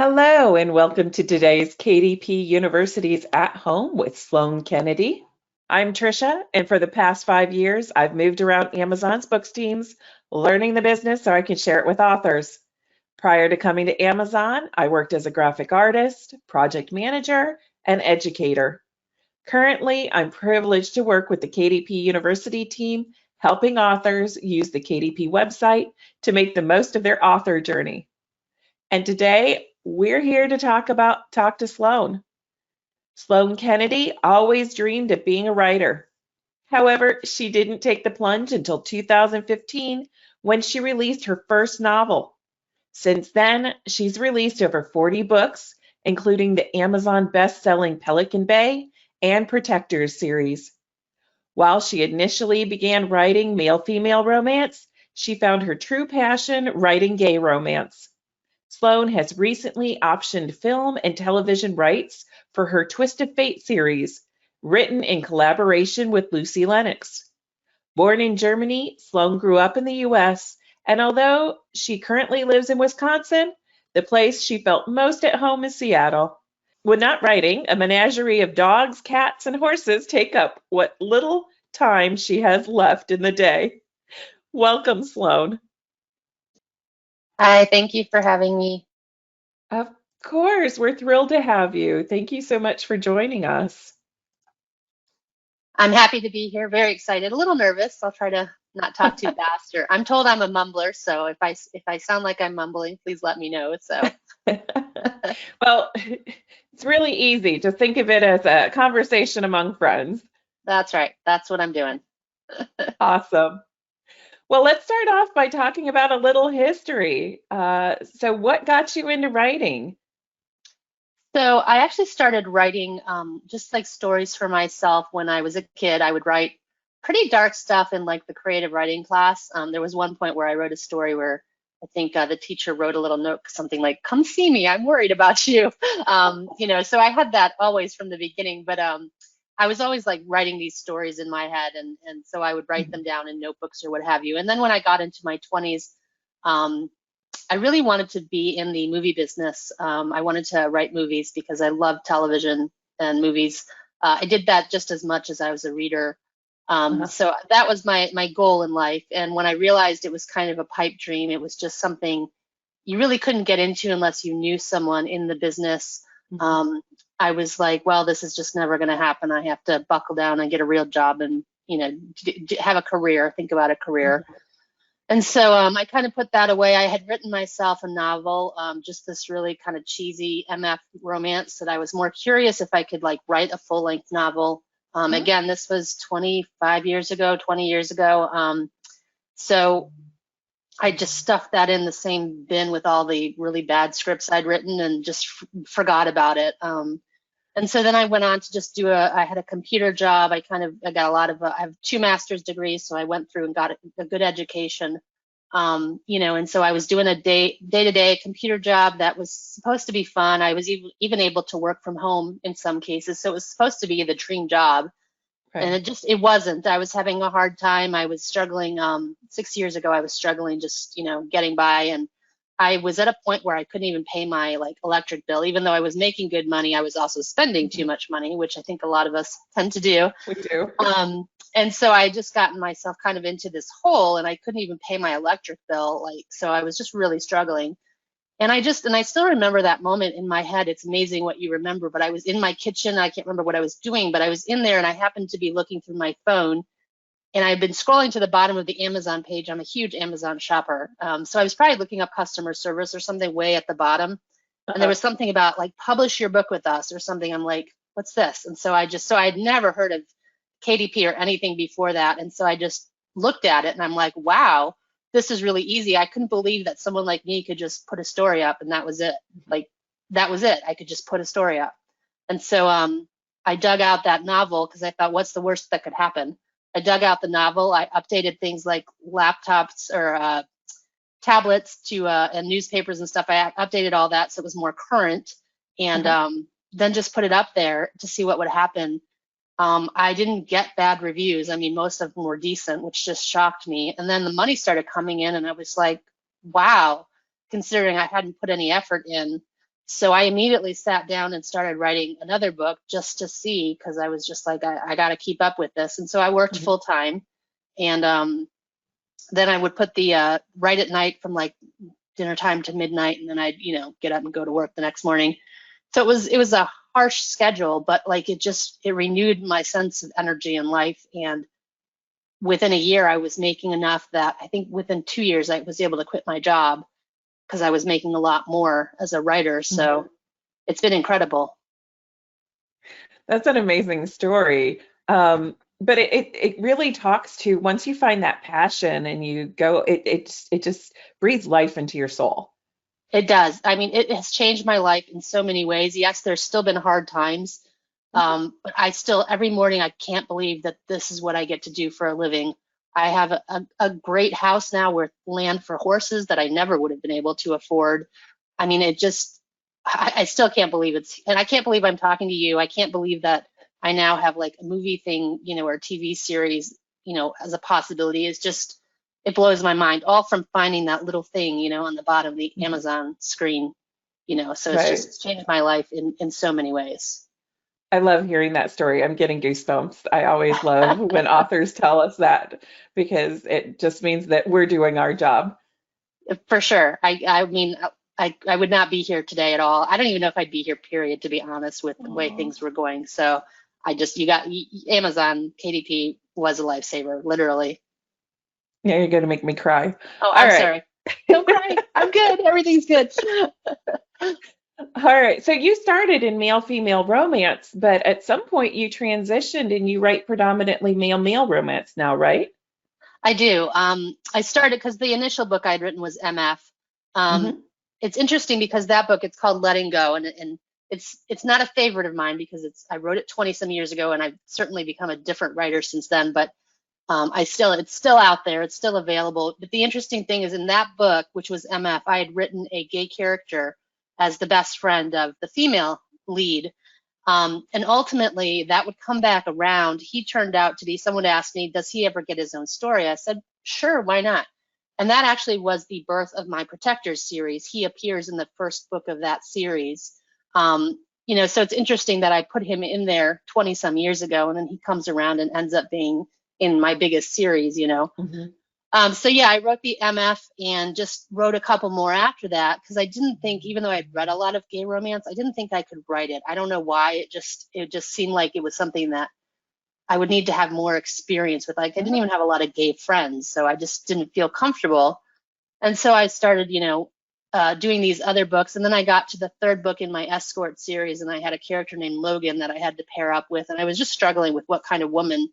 Hello, and welcome to today's KDP University's At Home with Sloane Kennedy. I'm Trisha, and for the past 5 years, I've moved around Amazon's books teams, learning the business so I can share it with authors. Prior to coming to Amazon, I worked as a graphic artist, project manager, and educator. Currently, I'm privileged to work with the KDP University team, helping authors use the KDP website to make the most of their author journey. And today we're here to talk to Sloane. Sloane Kennedy always dreamed of being a writer. However, she didn't take the plunge until 2015 when she released her first novel. Since then, she's released over 40 books, including the Amazon best-selling Pelican Bay and Protectors series. While she initially began writing male-female romance, she found her true passion writing gay romance. Sloane has recently optioned film and television rights for her Twist of Fate series, written in collaboration with Lucy Lennox. Born in Germany, Sloane grew up in the US, and although she currently lives in Wisconsin, the place she felt most at home is Seattle. When not writing, a menagerie of dogs, cats, and horses take up what little time she has left in the day. Welcome, Sloane. Hi, thank you for having me. Of course, we're thrilled to have you. Thank you so much for joining us. I'm happy to be here, very excited, a little nervous. I'll try to not talk too fast. Or I'm told I'm a mumbler, so if I sound like I'm mumbling, please let me know. So Well, it's really easy to think of it as a conversation among friends. that's right. That's what I'm doing. Awesome. Well, let's start off by talking about a little history. So, what got you into writing? So I actually started writing just like stories for myself when I was a kid. I would write pretty dark stuff in like the creative writing class. There was one point where I wrote a story where I think the teacher wrote a little note, something like, "Come see me. I'm worried about you." So I had that always from the beginning, but I was always like writing these stories in my head, and so I would write them down in notebooks or what have you. And then when I got into my 20s, um, I really wanted to be in the movie business. I wanted to write movies because I love television and movies. I did that just as much as I was a reader. Uh-huh. So that was my goal in life. And when I realized it was kind of a pipe dream, it was just something you really couldn't get into unless you knew someone in the business. Mhm. Um, I was like, well, this is just never going to happen. I have to buckle down and get a real job and have a career. Think about a career. Mhm. And so I kind of put that away. I had written myself a novel, just this really kind of cheesy MF romance that I was more curious if I could like write a full length novel. Mhm. Again, this was 25 years ago, 20 years ago. So I just stuffed that in the same bin with all the really bad scripts I'd written and just forgot about it. And so then I went on to just I had a computer job. I got a lot of, I have 2 master's degrees, so I went through and got a good education. And so I was doing a day-to-day computer job that was supposed to be fun. I was even able to work from home in some cases. So it was supposed to be the dream job. And Okay. it wasn't. I was having a hard time. I was struggling. 6 years ago, I was struggling just, getting by. And I was at a point where I couldn't even pay my like electric bill, even though I was making good money. I was also spending too Mhm. much money, which I think a lot of us tend to do. We do. And so I just gotten myself kind of into this hole, and I couldn't even pay my electric bill. So I was just really struggling. And I still remember that moment in my head. It's amazing what you remember, but I was in my kitchen. I can't remember what I was doing, but I was in there and I happened to be looking through my phone, and I've been scrolling to the bottom of the Amazon page. I'm a huge Amazon shopper. So I was probably looking up customer service or something way at the bottom. And there Uh-huh. was something about like publish your book with us or something. I'm like, what's this? And so I'd never heard of KDP or anything before that. And so I just looked at it and I'm like, wow, this is really easy. I couldn't believe that someone like me could just put a story up and that was it. Like, that was it. I could just put a story up. And so I dug out that novel because I thought, what's the worst that could happen? I dug out the novel. I updated things like laptops or tablets to and newspapers and stuff. I updated all that so it was more current, and Uh-huh. then just put it up there to see what would happen. I didn't get bad reviews. I mean, most of them were decent, which just shocked me. And then the money started coming in, and I was like, wow, considering I hadn't put any effort in. So I immediately sat down and started writing another book just to see, because I was just like, I got to keep up with this. And so I worked Mhm. full time, and then I would put the write at night from like dinner time to midnight, and then I'd get up and go to work the next morning. So it was a harsh schedule, but like it renewed my sense of energy in life. And within a year, I was making enough that I think within 2 years I was able to quit my job because I was making a lot more as a writer. Mhm. So it's been incredible. That's an amazing story. But it really talks to once you find that passion and you go, it just breathes life into your soul. It does. I mean, it has changed my life in so many ways. Yes, there's still been hard times, Mhm. but I still, every morning, I can't believe that this is what I get to do for a living. I have a great house now with land for horses that I never would have been able to afford. I mean, I still can't believe and I can't believe I'm talking to you. I can't believe that I now have like a movie thing, or a TV series, as a possibility. It blows my mind, all from finding that little thing, on the bottom of the Mhm. Amazon screen, so Right. it's changed my life in so many ways. I love hearing that story. I'm getting goosebumps. I always love when authors tell us that because it just means that we're doing our job. For sure. I mean, I would not be here today at all. I don't even know if I'd be here, period, to be honest, with the way Oh. things were going. So Amazon, KDP was a lifesaver, literally. Yeah, you're going to make me cry. Oh, All I'm right. sorry. Don't cry. I'm good. Everything's good. All right. So you started in male-female romance, but at some point you transitioned and you write predominantly male-male romance now, right? I do. I started because the initial book I'd written was MF. Um, Hmm. it's interesting because that book, it's called Letting Go, and it's not a favorite of mine because I wrote it 20 some years ago, and I've certainly become a different writer since then. But it's still out there, it's still available. But the interesting thing is, in that book, which was MF, I had written a gay character as the best friend of the female lead, and ultimately, that would come back around. He turned out to be, someone asked me, does he ever get his own story? I said, sure, why not? And that actually was the birth of my Protectors series. He appears in the first book of that series. So it's interesting that I put him in there 20 some years ago, and then he comes around and ends up being in my biggest series. Hmm. So yeah, I wrote the MF and just wrote a couple more after that because I didn't think, even though I'd read a lot of gay romance, I didn't think I could write it. I don't know why. It just seemed like it was something that I would need to have more experience with. Like I didn't even have a lot of gay friends, so I just didn't feel comfortable. And so I started, doing these other books, and then I got to the third book in my escort series, and I had a character named Logan that I had to pair up with, and I was just struggling with what kind of woman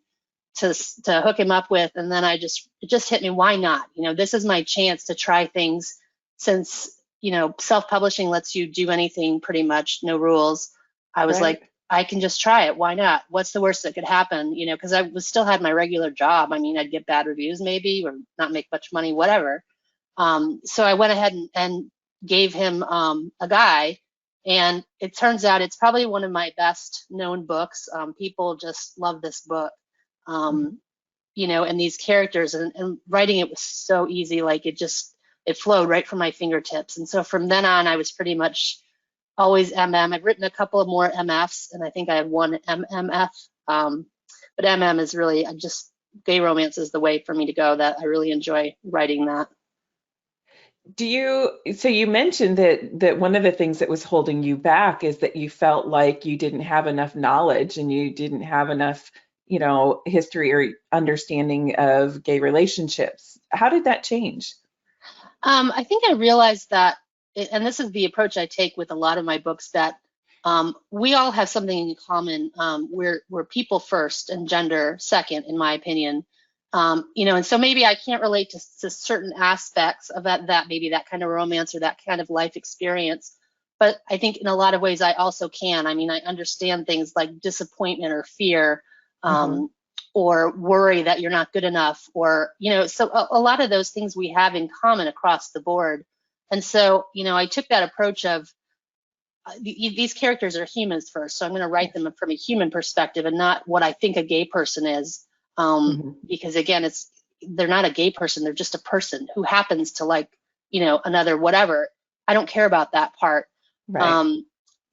to hook him up with. And then it just hit me, why not? This is my chance to try things, since self-publishing lets you do anything pretty much, no rules. I was Right. like, I can just try it, why not? What's the worst that could happen? Because I was still had my regular job. I mean, I'd get bad reviews maybe, or not make much money, whatever. So I went ahead and gave him a guy, and it turns out it's probably one of my best known books. People just love this book. Mhm. um, and these characters, and writing it was so easy. Like it flowed right from my fingertips. And so from then on, I was pretty much always MM. I've written a couple of more MFs, and I think I have one MMF. But MM is really, gay romance is the way for me to go. That I really enjoy writing that. So you mentioned that one of the things that was holding you back is that you felt like you didn't have enough knowledge and you didn't have enough, history or understanding of gay relationships. How did that change? I think I realized that, and this is the approach I take with a lot of my books, that we all have something in common. We're people first and gender second, in my opinion. And so maybe I can't relate to certain aspects of that, maybe that kind of romance or that kind of life experience. But I think in a lot of ways I also can. I mean, I understand things like disappointment or fear. Hmm. Um, or worry that you're not good enough, or so a lot of those things we have in common across the board. And so I took that approach of these characters are humans first, so I'm going to write Yes. them from a human perspective and not what I think a gay person is. Hmm. Because again, they're not a gay person, they're just a person who happens to like another whatever. I don't care about that part. Right.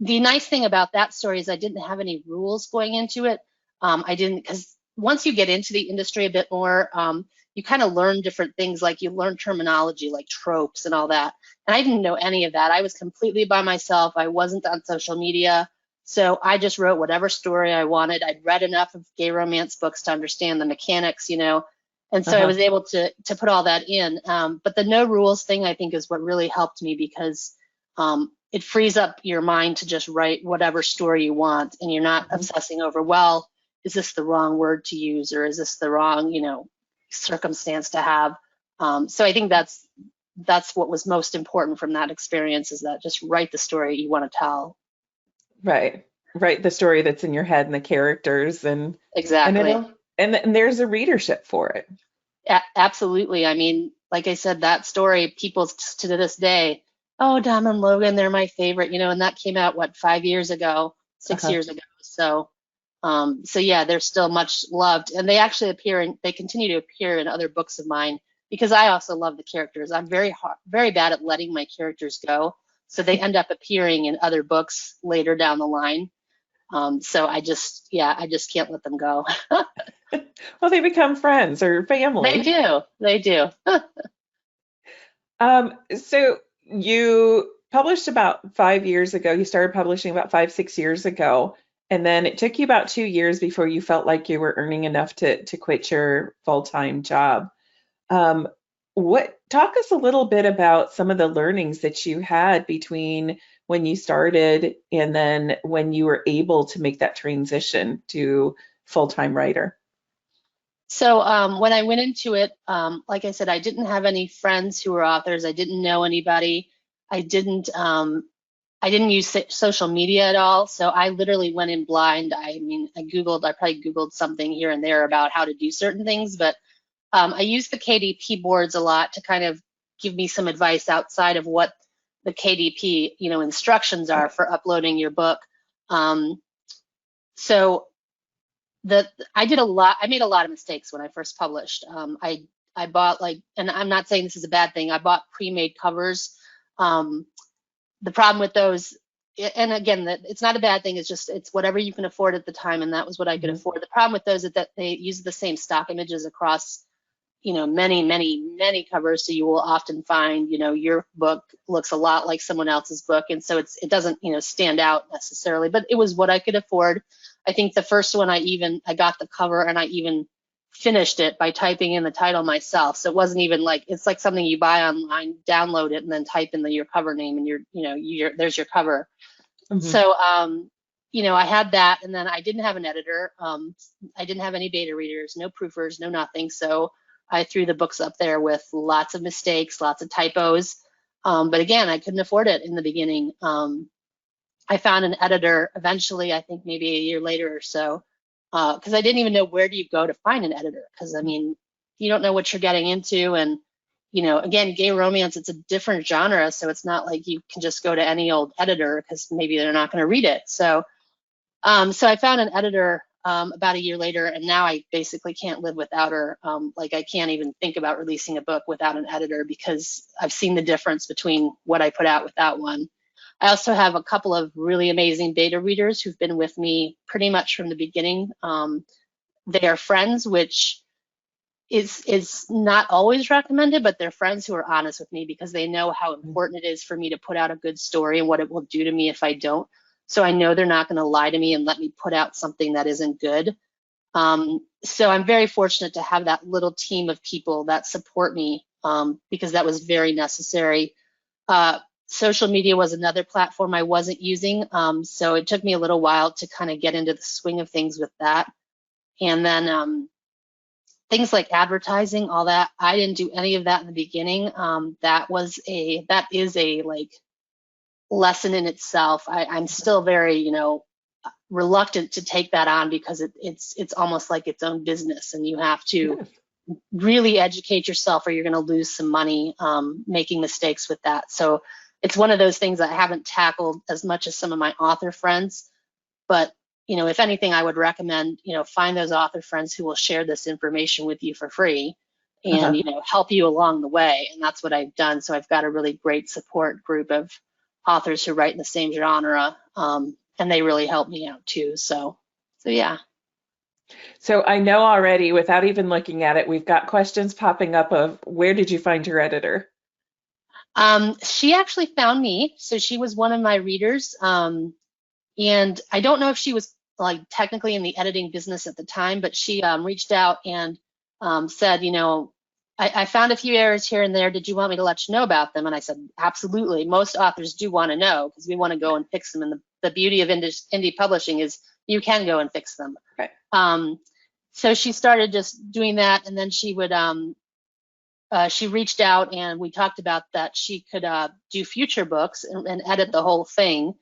The nice thing about that story is I didn't have any rules going into it. I didn't, because once you get into the industry a bit more, you kind of learn different things, like you learn terminology like tropes and all that. And I didn't know any of that. I was completely by myself. I wasn't on social media. So I just wrote whatever story I wanted. I'd read enough of gay romance books to understand the mechanics, and so I Uh-huh. was able to put all that in. But the no rules thing, I think, is what really helped me, because it frees up your mind to just write whatever story you want, and you're not Mhm. obsessing over, well, is this the wrong word to use, or is this the wrong, circumstance to have? So I think that's what was most important from that experience, is that just write the story you want to tell. Right. Right. The story that's in your head and the characters and Exactly. it'll and there's a readership for it. Absolutely. I mean, like I said, that story, people to this day, oh, Dom and Logan, they're my favorite, and that came out, what, 5 years ago, six Uh-huh. years ago. So yeah, they're still much loved, and they continue to appear in other books of mine, because I also love the characters. I'm very bad at letting my characters go, so they end up appearing in other books later down the line. So I just can't let them go. Well, they become friends or They family. do, they do. So you published about 5 years ago. You started publishing about 6 years ago, and then it took you about 2 years before you felt like you were earning enough to quit your full-time job. Um, what talk us a little bit about some of the learnings that you had between when you started and then when you were able to make that transition to full-time writer. So when I went into it, like I said, I didn't have any friends who were authors. I didn't know anybody. I didn't. I didn't use social media at all. So I literally went in blind. I mean, I probably Googled something here and there about how to do certain things, but I used the KDP boards a lot to kind of give me some advice outside of what the KDP, instructions are for uploading your book. Um, so the I made a lot of mistakes when I first published. I bought, like, and I'm not saying this is a bad thing, I bought pre-made covers. Um, the problem with those, and again, that it's not a bad thing, it's whatever you can afford at the time, and that was what I could Mhm. afford. The problem with those is that they use the same stock images across, many, many, many covers. So you will often find, your book looks a lot like someone else's book. And so it doesn't, stand out necessarily, but it was what I could afford. I think the first one I got the cover, and I even finished it by typing in the title myself. So it wasn't even like, it's like something you buy online, download it, and then type in your cover name, and there's your cover. Mhm. So, I had that, and then I didn't have an editor. I didn't have any beta readers, no proofers, no nothing. So I threw the books up there with lots of mistakes, lots of typos. But again, I couldn't afford it in the beginning. I found an editor eventually, I think maybe a year later or so, because I didn't even know, where do you go to find an editor? Because I mean, you don't know what you're getting into, and again, gay romance, it's a different genre, so it's not like you can just go to any old editor, because maybe they're not going to read it. So I found an editor about a year later, and now I basically can't live without her. Like, I can't even think about releasing a book without an editor, because I've seen the difference between what I put out without one. I also have a couple of really amazing beta readers who've been with me pretty much from the beginning. They are friends, which is not always recommended, but they're friends who are honest with me, because they know how important it is for me to put out a good story and what it will do to me if I don't. So I know they're not going to lie to me and let me put out something that isn't good. So I'm very fortunate to have that little team of people that support me, because that was very necessary. Uh, Social media was another platform I wasn't using. So it took me a little while to kind of get into the swing of things with that. And then things like advertising, all that, I didn't do any of that in the beginning. That is a like lesson in itself. I'm still very, reluctant to take that on, because it's almost like its own business, and you have to Yes. really educate yourself, or you're going to lose some money making mistakes with that. So it's one of those things I haven't tackled as much as some of my author friends. But if anything, I would recommend, find those author friends who will share this information with you for free, and Uh-huh. help you along the way. And that's what I've done. So I've got a really great support group of authors who write in the same genre, and they really help me out too. So yeah. So I know already, without even looking at it, we've got questions popping up of where did you find your editor? She actually found me, so she was one of my readers, and I don't know if she was like technically in the editing business at the time, but she reached out and said, I found a few errors here and there. Did you want me to let you know about them? And I said, absolutely. Most authors do want to know because we want to go and fix them. And the beauty of indie publishing is you can go and fix them. Right. So she started just doing that, and then she would she reached out and we talked about that she could do future books and edit the whole thing.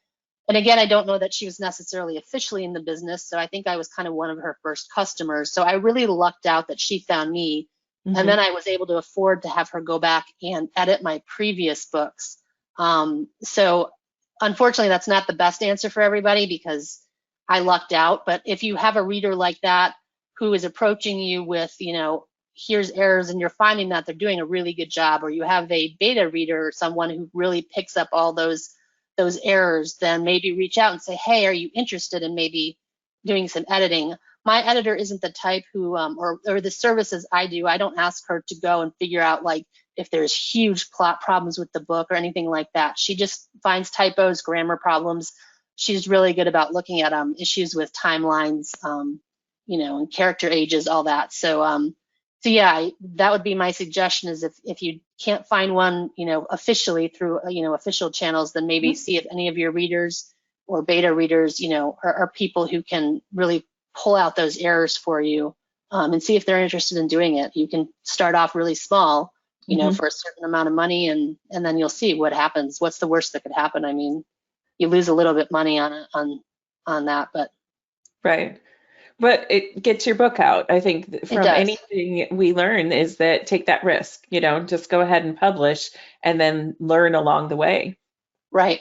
And again, I don't know that she was necessarily officially in the business, so I think I was kind of one of her first customers. So I really lucked out that she found me. Mm-hmm. And then I was able to afford to have her go back and edit my previous books. So unfortunately, that's not the best answer for everybody because I lucked out. But if you have a reader like that who is approaching you with, here's errors, and you're finding that they're doing a really good job, or you have a beta reader or someone who really picks up all those errors, then maybe reach out and say, hey, are you interested in maybe doing some editing? My editor isn't the type who, or the services I do, I don't ask her to go and figure out like if there's huge plot problems with the book or anything like that. She just finds typos, grammar problems. She's really good about looking at issues with timelines, and character ages, all that. So yeah, that would be my suggestion is if you can't find one, officially through, official channels, then maybe see if any of your readers or beta readers, are people who can really pull out those errors for you, and see if they're interested in doing it. You can start off really small, for a certain amount of money, and then you'll see what happens. What's the worst that could happen? I mean, you lose a little bit money on that, but right. But it gets your book out. I think from anything we learn is that take that risk, just go ahead and publish and then learn along the way. Right.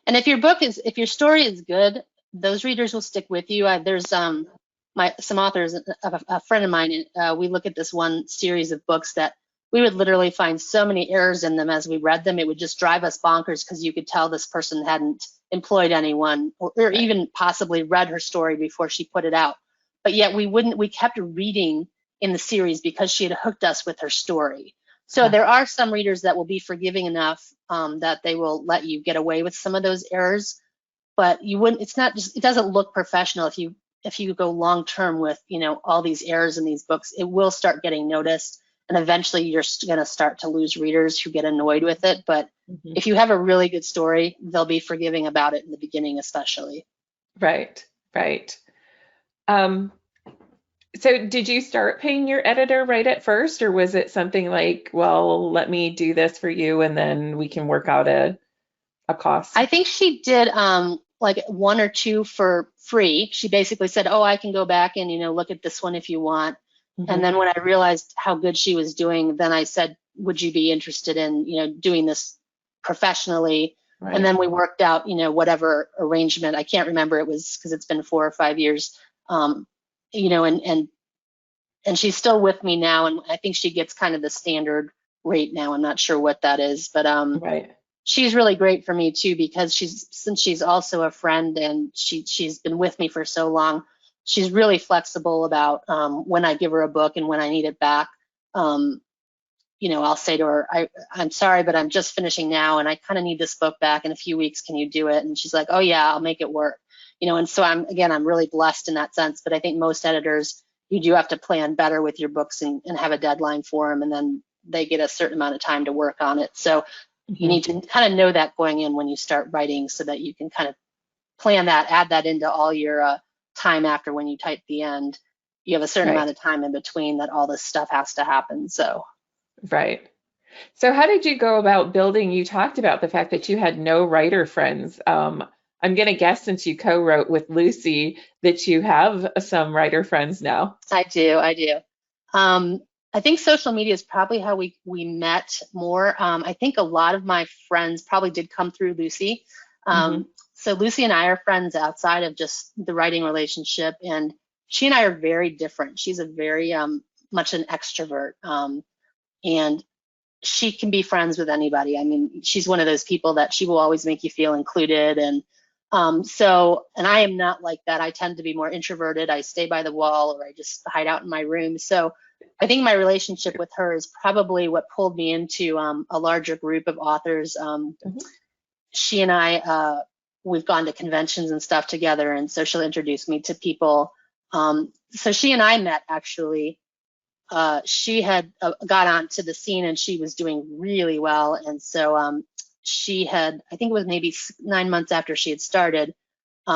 And if your story is good, those readers will stick with you. There's some authors, a friend of mine, we look at this one series of books that we would literally find so many errors in them as we read them. It would just drive us bonkers because you could tell this person hadn't employed anyone or even possibly read her story before she put it out. But yet we kept reading in the series because she had hooked us with her story. So there are some readers that will be forgiving enough that they will let you get away with some of those errors, but it doesn't look professional if you go long term with, all these errors in these books. It will start getting noticed, and eventually you're going to start to lose readers who get annoyed with it. But if you have a really good story, they'll be forgiving about it in the beginning, especially. Right. So did you start paying your editor right at first, or was it something like, well, let me do this for you and then we can work out a cost? I think she did like one or two for free. She basically said, oh, I can go back and, look at this one if you want. And then when I realized how good she was doing, then I said, would you be interested in, doing this professionally? Right. And then we worked out, whatever arrangement. I can't remember. It was because it's been 4 or 5 years. And she's still with me now, and I think she gets kind of the standard rate now. I'm not sure what that is, but right. She's really great for me too because since she's also a friend and she's been with me for so long, she's really flexible about when I give her a book and when I need it back. I'll say to her, I'm sorry, but I'm just finishing now and I kind of need this book back in a few weeks. Can you do it? And she's like, oh yeah, I'll make it work. And so I'm really blessed in that sense. But I think most editors, you do have to plan better with your books and have a deadline for them, and then they get a certain amount of time to work on it. So you need to kind of know that going in when you start writing so that you can kind of plan that, add that into all your time after when you type the end. You have a certain amount of time in between that all this stuff has to happen. So. Right. So how did you go about building? You talked about the fact that you had no writer friends. I'm going to guess since you co-wrote with Lucy that you have some writer friends now. I do. I think social media is probably how we met more. I think a lot of my friends probably did come through Lucy. So Lucy and I are friends outside of just the writing relationship, and she and I are very different. She's a very much an extrovert, and she can be friends with anybody. I mean, she's one of those people that she will always make you feel included. And and I am not like that. I tend to be more introverted. I stay by the wall, or I just hide out in my room. So I think my relationship with her is probably what pulled me into a larger group of authors. Mhm. She and we've gone to conventions and stuff together, and so she'll introduce me to people. So she and I met actually. She had got onto the scene, and she was doing really well. And so she had, I think it was maybe 9 months after she had started,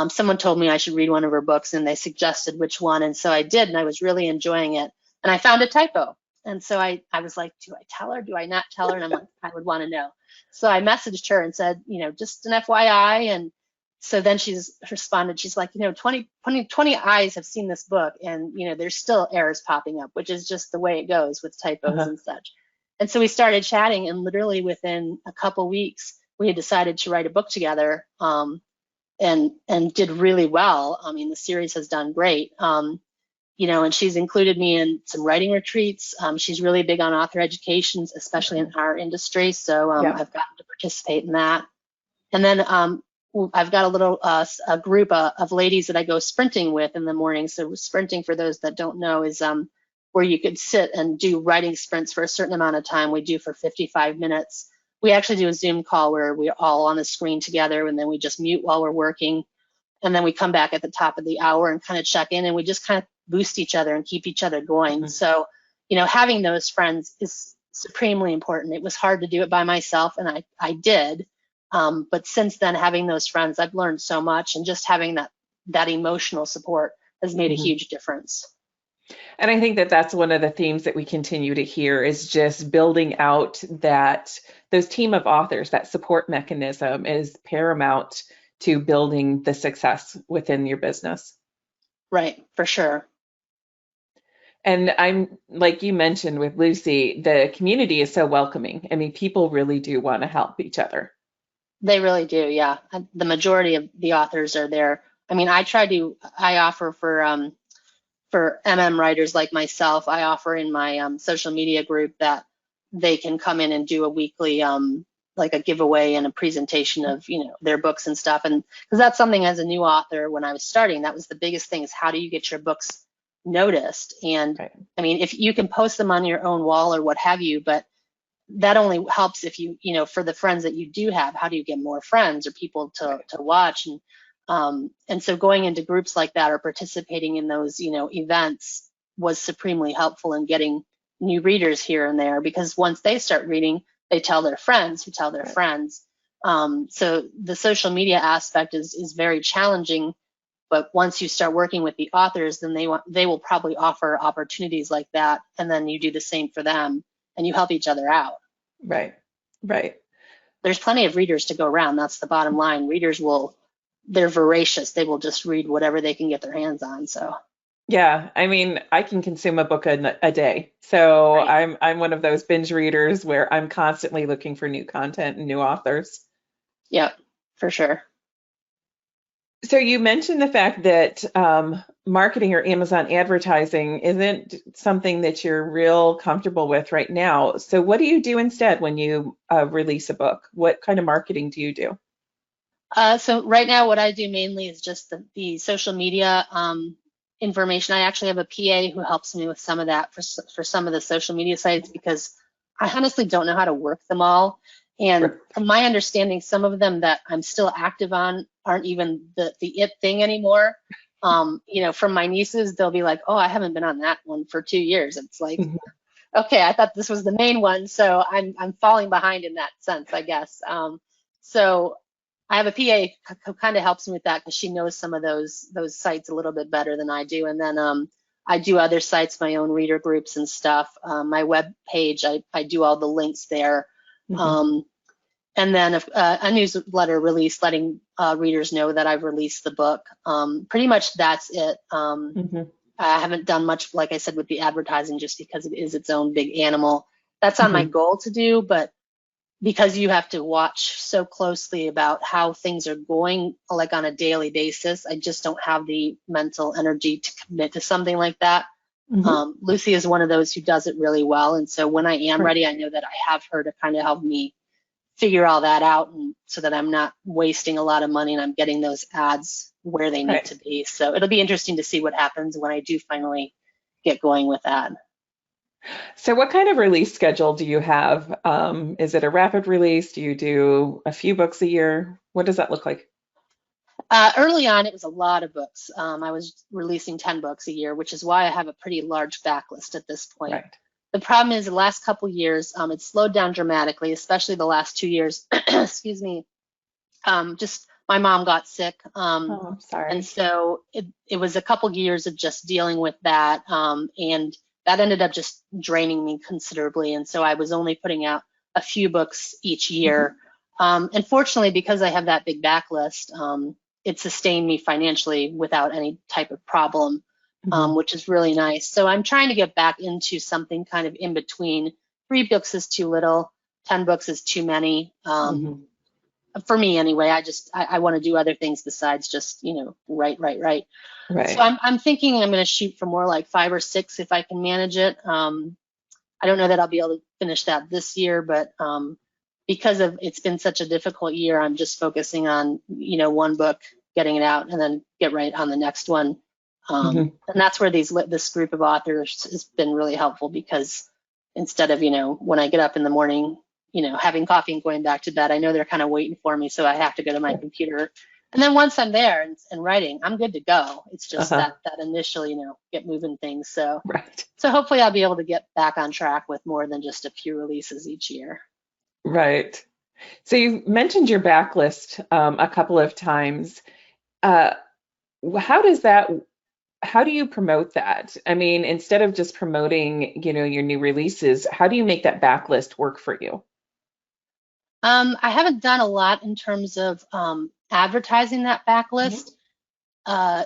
someone told me I should read one of her books, and they suggested which one. And so I did, and I was really enjoying it. And I found a typo. And so I was like, do I tell her? Do I not tell her? And I'm like, I would want to know. So I messaged her and said, just an FYI. And so then she's responded, she's like, 20 eyes have seen this book, and, there's still errors popping up, which is just the way it goes with typos Uh-huh. and such. And so we started chatting, and literally within a couple weeks, we had decided to write a book together, and did really well. I mean, the series has done great. And she's included me in some writing retreats. She's really big on author educations, especially in our industry. So Yeah. I've gotten to participate in that. And then I've got a little a group of ladies that I go sprinting with in the morning. So sprinting, for those that don't know, is where you could sit and do writing sprints for a certain amount of time. We do for 55 minutes. We actually do a Zoom call where we're all on the screen together, and then we just mute while we're working. And then we come back at the top of the hour and kind of check in, and we just kind of boost each other and keep each other going. Mhm. So, having those friends is supremely important. It was hard to do it by myself, and I did. But since then, having those friends, I've learned so much, and just having that emotional support has made a Mhm. huge difference. And I think that that's one of the themes that we continue to hear is just building out those team of authors, that support mechanism is paramount to building the success within your business. Right, for sure. And I'm like you mentioned with Lucy, the community is so welcoming. I mean, people really do want to help each other. They really do, yeah. The majority of the authors are there. I mean, I offer for writers like myself, I offer in my social media group that they can come in and do a weekly like a giveaway and a presentation of their books and stuff. And because that's something, as a new author, when I was starting, that was the biggest thing, is how do you get your books noticed? And Right. I mean, if you can post them on your own wall or what have you, but that only helps if for the friends that you do have, how do you get more friends or people to watch? And so going into groups like that or participating in those, events was supremely helpful in getting new readers here and there, because once they start reading, they tell their friends who tell their Right. friends. So the social media aspect is very challenging, but once you start working with the authors, then they will probably offer opportunities like that, and then you do the same for them, and you help each other out. Right. Right. There's plenty of readers to go around. That's the bottom line. They're voracious. They will just read whatever they can get their hands on. So, Yeah, I mean, I can consume a book a day. So right. I'm one of those binge readers where I'm constantly looking for new content and new authors. Yep, for sure. So you mentioned the fact that marketing or Amazon advertising isn't something that you're real comfortable with right now. So what do you do instead when you release a book? What kind of marketing do you do? So right now, what I do mainly is just the social media information. I actually have a PA who helps me with some of that for some of the social media sites, because I honestly don't know how to work them all. And Sure. from my understanding, some of them that I'm still active on aren't even the it thing anymore. From my nieces, they'll be like, "Oh, I haven't been on that one for 2 years." It's like, Mhm. okay, I thought this was the main one, so I'm falling behind in that sense, I guess. So I have a PA who kind of helps me with that, because she knows some of those sites a little bit better than I do. And then I do other sites, my own reader groups and stuff. My web page, I do all the links there. Mhm. Um, and then a newsletter release letting readers know that I've released the book. Pretty much that's it. Mhm. I haven't done much, like I said, with the advertising, just because it is its own big animal. That's on my Mhm. goal to do, but because you have to watch so closely about how things are going, like on a daily basis, I just don't have the mental energy to commit to something like that. Mm-hmm. Lucy is one of those who does it really well. And so when I am Right. ready, I know that I have her to kind of help me figure all that out, and so that I'm not wasting a lot of money and I'm getting those ads where they need Right. to be. So it'll be interesting to see what happens when I do finally get going with that. So what kind of release schedule do you have? Is it a rapid release? Do you do a few books a year? What does that look like? Early on, it was a lot of books. I was releasing 10 books a year, which is why I have a pretty large backlist at this point. Right. The problem is the last couple years, it's slowed down dramatically, especially the last 2 years. Excuse me. Just my mom got sick. Oh, I'm And sorry. so it was a couple years of just dealing with that. And that ended up just draining me considerably. And so I was only putting out a few books each Hmm. year. And fortunately, because I have that big backlist, it sustained me financially without any type of problem, Hmm. which is really nice. So I'm trying to get back into something kind of in between. 3 books is too little, 10 books is too many. Hmm. For me anyway. I want to do other things besides just, write. So Right. I'm thinking I'm going to shoot for more like 5 or 6 if I can manage it. I don't know that I'll be able to finish that this year, but because of it's been such a difficult year, I'm just focusing on, one book, getting it out, and then get right on the next one. Hmm. And that's where this group of authors has been really helpful, because instead of, when I get up in the morning, having coffee and going back to bed, I know they're kind of waiting for me, so I have to go to my computer. And then once I'm there and writing, I'm good to go. It's just Uh-huh. that initial, get moving things. So Right. hopefully I'll be able to get back on track with more than just a few releases each year. Right. So you mentioned your backlist a couple of times. Uh, how does that, how do you promote that? I mean, instead of just promoting, your new releases, how do you make that backlist work for you? I haven't done a lot in terms of advertising that Mhm. backlist, uh,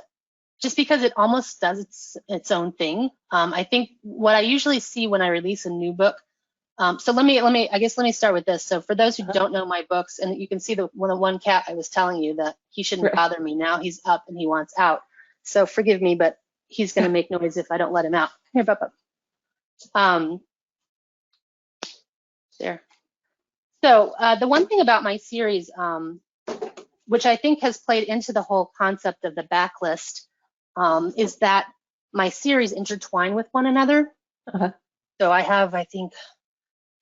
just because it almost does its own thing. I think what I usually see when I release a new book. So let me start with this. So for those who Uh-huh. don't know my books, and you can see the one cat I was telling you that he shouldn't Right. bother me. Now he's up and he wants out. So forgive me, but he's going to make noise if I don't let him out. Here, Bubba. Um, there. So the one thing about my series, which I think has played into the whole concept of the backlist, is that my series intertwine with one another. Uh-huh. So I have, I think,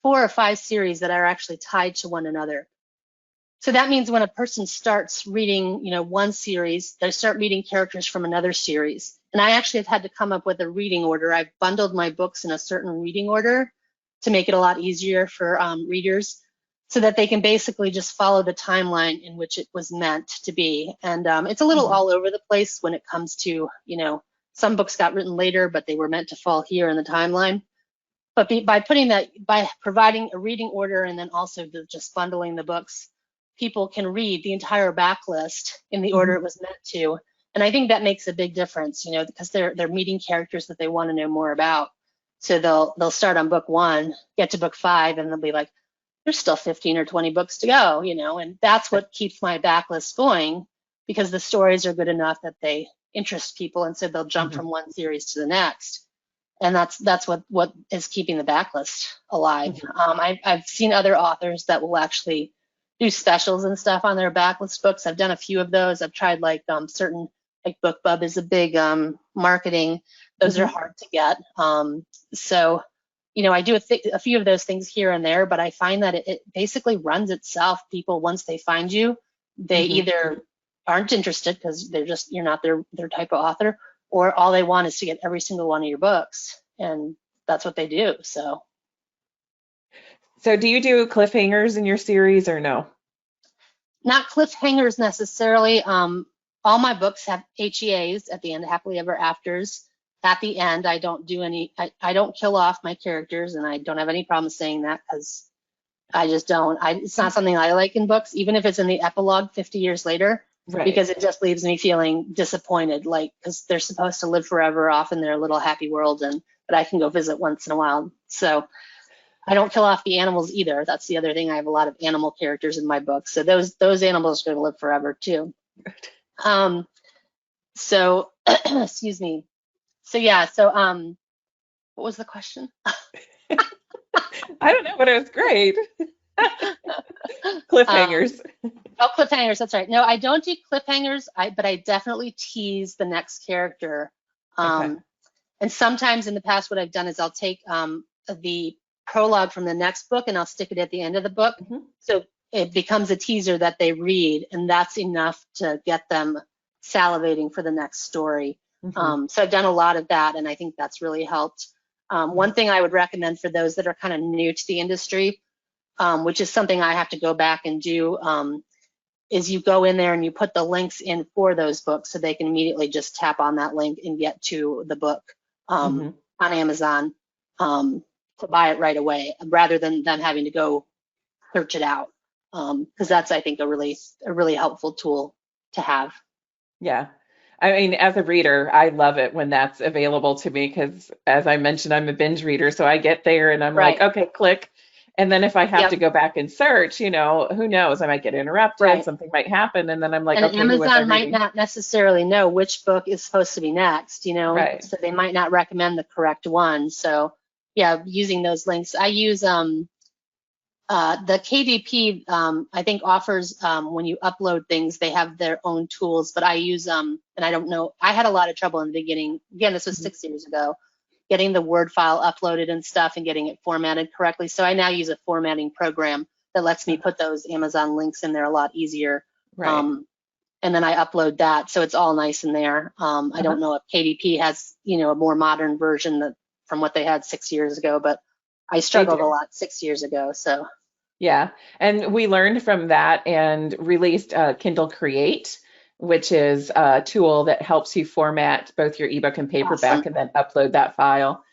4 or 5 series that are actually tied to one another. So that means when a person starts reading, one series, they start meeting characters from another series. And I actually have had to come up with a reading order. I've bundled my books in a certain reading order to make it a lot easier for readers, so that they can basically just follow the timeline in which it was meant to be. And it's a little Mhm. all over the place when it comes to, some books got written later, but they were meant to fall here in the timeline. But by providing a reading order and then also just bundling the books, people can read the entire backlist in the order Mhm. it was meant to. And I think that makes a big difference, because they're meeting characters that they want to know more about. So they'll start on book 1, get to book 5, and they'll be like, there's still 15 or 20 books to go, and that's what keeps my backlist going, because the stories are good enough that they interest people, and so they'll jump Mhm. from one series to the next. And that's what is keeping the backlist alive. Mhm. I've seen other authors that will actually do specials and stuff on their backlist books. I've done a few of those. I've tried like certain, like BookBub is a big marketing. Those are Mhm. hard to get. So I do a few of those things here and there, but I find that it basically runs itself. People, once they find you, they Mhm. either aren't interested because you're not their type of author, or all they want is to get every single one of your books, and that's what they do. So So do you do cliffhangers in your series or no? not cliffhangers necessarily. All my books have HEAs at the end, happily ever afters. At the end, I don't do I don't kill off my characters, and I don't have any problem saying that, because I just don't. It's not something I like in books, even if it's in the epilogue 50 years later, Right. because it just leaves me feeling disappointed, like, because they're supposed to live forever off in their little happy world, but I can go visit once in a while. So I don't kill off the animals either. That's the other thing. I have a lot of animal characters in my books, so those animals are going to live forever too. Um, so excuse me. So yeah. So What was the question? I don't know, but it was great. Cliffhangers. Oh, cliffhangers. That's right. No, I don't do cliffhangers. But I definitely tease the next character. Okay. And sometimes in the past, what I've done is I'll take the prologue from the next book and I'll stick it at the end of the book. Mhm. So it becomes a teaser that they read, and that's enough to get them salivating for the next story. Mhm. So I've done a lot of that, and I think that's really helped. One thing I would recommend for those that are kind of new to the industry, which is something I have to go back and do, is you go in there and you put the links in for those books so they can immediately just tap on that link and get to the book Mhm. on Amazon to buy it right away, rather than them having to go search it out. Because that's, I think, a really helpful tool to have. Yeah. I mean, as a reader, I love it when that's available to me because, as I mentioned, I'm a binge reader. So I get there and I'm like, Right. okay, click. And then if I have to Yep. go back and search, who knows? I might get interrupted, Right. something might happen. And then I'm like, And okay, who was I Amazon might reading? not necessarily know which book is supposed to be next, Right. so they might not recommend the correct one. So yeah, using those links. I use the KDP, I think offers, when you upload things, they have their own tools, but I use, and I don't know, I had a lot of trouble in the beginning. Again, this was Mhm. 6 years ago, getting the Word file uploaded and stuff and getting it formatted correctly. So I now use a formatting program that lets me put those Amazon links in there a lot easier. Right. Um, and then I upload that, so it's all nice in there. I Uh-huh. don't know if KDP has, a more modern version from what they had 6 years ago, but I They do. struggled a lot 6 years ago. So Yeah. And we learned from that and released Kindle Create, which is a tool that helps you format both your ebook and paperback awesome. and then upload that file.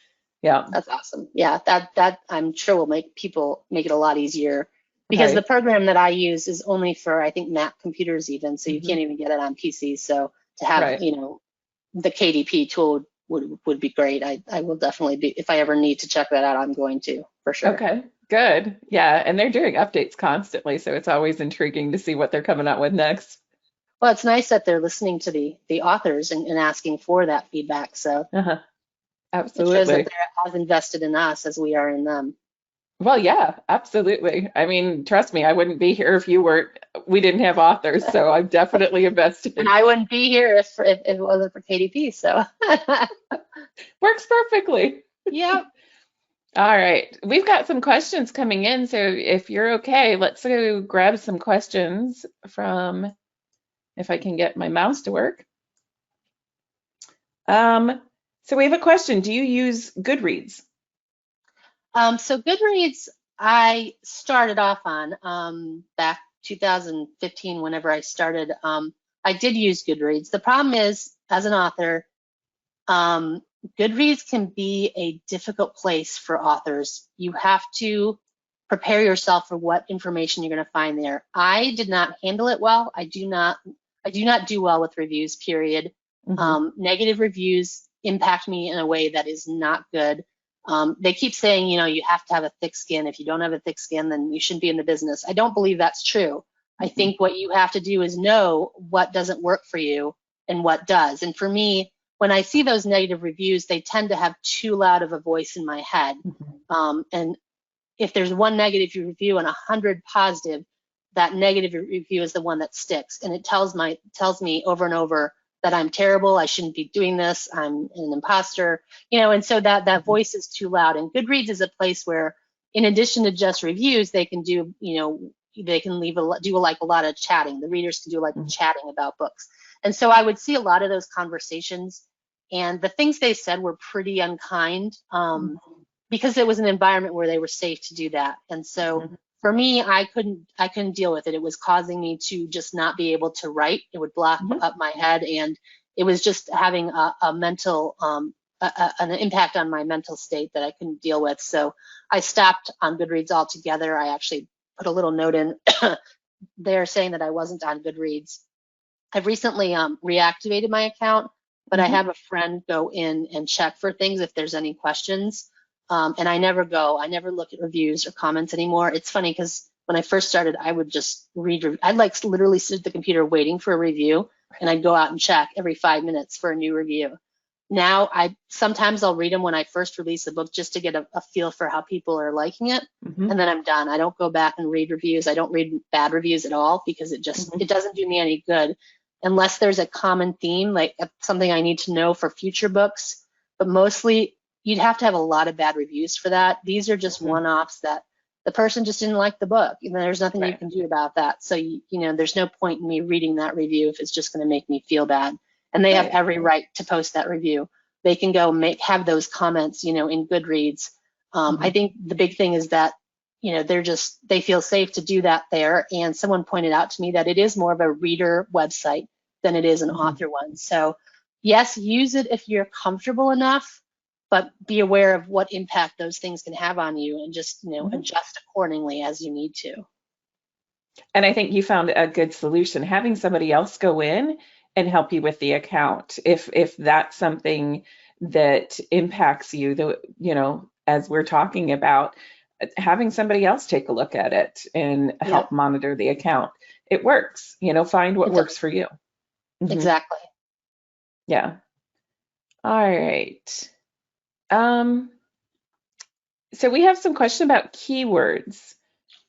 Yeah. That's awesome. Yeah, that I'm sure will make it a lot easier, because the Right. program that I use is only for, I think, Mac computers even, so you Hmm. can't even get it on PC. So to have, Right. the KDP tool would be great. I will definitely be, if I ever need to check that out, I'm going to, for sure. Okay. Good. Yeah. And they're doing updates constantly, so it's always intriguing to see what they're coming out with next. Well, it's nice that they're listening to the authors and asking for that feedback. So Uh-huh. it shows that Absolutely. they're as invested in us as we are in them. Well, yeah, absolutely. I mean, trust me, I wouldn't be here if we didn't have authors, so I'm definitely And invested. I wouldn't be here if it wasn't for KDP. So Works perfectly. yeah. All right. We've got some questions coming in, so if you're okay, let's go grab some questions from, if I can get my mouse to work. Um, so we have a question. Do you use Goodreads? So Goodreads, I started off on back 2015, whenever I started. I did use Goodreads. The problem is, as an author, um, Goodreads can be a difficult place for authors. You have to prepare yourself for what information you're going to find there. I did not handle it well. I do not do well with reviews, period. Hmm. Negative reviews impact me in a way that is not good. They keep saying, you have to have a thick skin. If you don't have a thick skin, then you shouldn't be in the business. I don't believe that's true. I Hmm. think what you have to do is know what doesn't work for you and what does. And for me, when I see those negative reviews, they tend to have too loud of a voice in my head. Hmm. And if there's one negative review and 100 positive, that negative review is the one that sticks, and it tells me over and over that I'm terrible, I shouldn't be doing this, I'm an imposter, and so that Hmm. voice is too loud. And Goodreads is a place where, in addition to just reviews, they can do, they can do like a lot of chatting. The readers can do like chatting about books. And so I would see a lot of those conversations, and the things they said were pretty unkind. Because it was an environment where they were safe to do that. And so Hmm. for me, I couldn't deal with it. It was causing me to just not be able to write. It would block Hmm. up my head, and it was just having a mental an impact on my mental state that I couldn't deal with. So I stopped on Goodreads altogether. I actually put a little note in there saying that I wasn't on Goodreads. I've recently reactivated my account, but I Hmm. have a friend go in and check for things if there's any questions. And I never look at reviews or comments anymore. It's funny because when I first started, I would just I'd like literally sit at the computer waiting for a review, and I'd go out and check every 5 minutes for a new review. now sometimes I'll read them when I first release a book just to get a feel for how people are liking it. And then I'm done. I don't go back and read reviews. I don't read bad reviews at all because it doesn't do me any good unless there's a common theme, like something I need to know for future books. But mostly you'd have to have a lot of bad reviews for that. These are just one-offs that the person just didn't like the book. And there's nothing you can do about that. So, there's no point in me reading that review if it's just going to make me feel bad. And they have every right to post that review. They can go have those comments, in Goodreads. I think the big thing is that, they feel safe to do that there. And someone pointed out to me that it is more of a reader website than it is an author one. So yes, use it if you're comfortable enough, but be aware of what impact those things can have on you and just, adjust accordingly as you need to. And I think you found a good solution, having somebody else go in and help you with the account. If that's something that impacts you, as we're talking about, having somebody else take a look at it and help monitor the account. It works, find what works for you. Exactly. Yeah. All right. So we have some questions about keywords.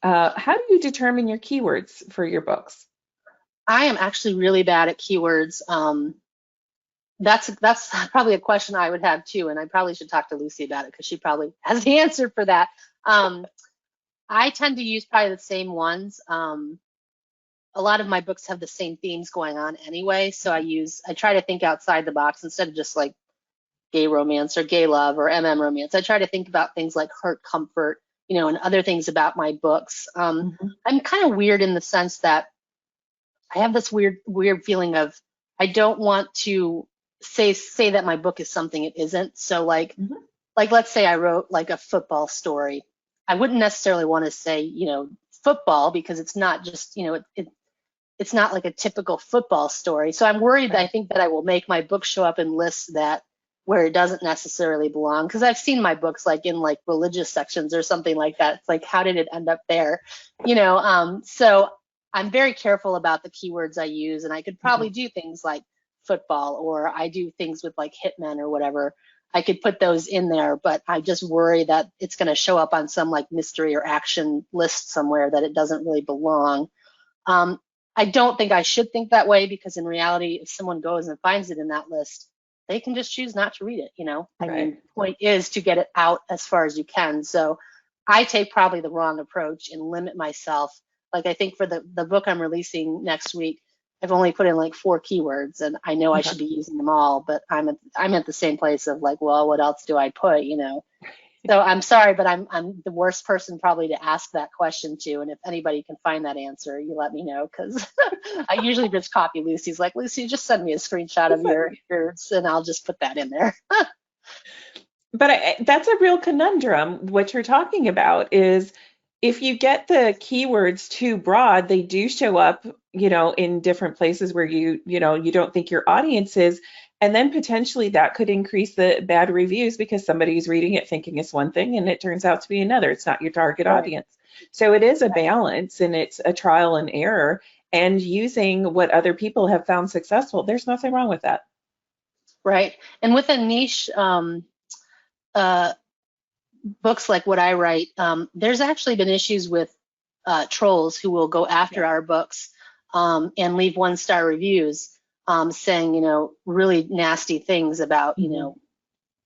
How do you determine your keywords for your books? I am actually really bad at keywords. That's probably a question I would have too, and I probably should talk to Lucy about it because she probably has the answer for that. I tend to use probably the same ones. A lot of my books have the same themes going on anyway, so I try to think outside the box instead of just like gay romance or gay love or romance. I try to think about things like hurt, comfort, and other things about my books. I'm kind of weird in the sense that I have this weird feeling of I don't want to say that my book is something it isn't. So like let's say I wrote like a football story. I wouldn't necessarily want to say, football because it's not just, it's not like a typical football story. So I'm worried that I think that I will make my book show up in lists that where it doesn't necessarily belong. Because I've seen my books like in like religious sections or something like that. It's like, how did it end up there? So I'm very careful about the keywords I use, and I could probably do things like football, or I do things with like hitmen or whatever. I could put those in there, but I just worry that it's going to show up on some like mystery or action list somewhere that it doesn't really belong. I don't think I should think that way because in reality, if someone goes and finds it in that list, they can just choose not to read it, I mean, the point is to get it out as far as you can. So I take probably the wrong approach and limit myself. Like I think for the book I'm releasing next week, I've only put in like 4 keywords, and I know I should be using them all, but I'm at the same place of like, well, what else do I put, So I'm sorry, but I'm the worst person probably to ask that question to. And if anybody can find that answer, you let me know, because I usually just copy Lucy's. Like, Lucy, just send me a screenshot of yours, and I'll just put that in there. But that's a real conundrum. What you're talking about is if you get the keywords too broad, they do show up, in different places where you don't think your audience is. And then potentially that could increase the bad reviews because somebody's reading it thinking it's one thing and it turns out to be another. It's not your target audience. So it is a balance, and it's a trial and error, and using what other people have found successful. There's nothing wrong with that. Right. And with a niche, books like what I write, there's actually been issues with trolls who will go after our books and leave 1-star reviews saying, really nasty things about,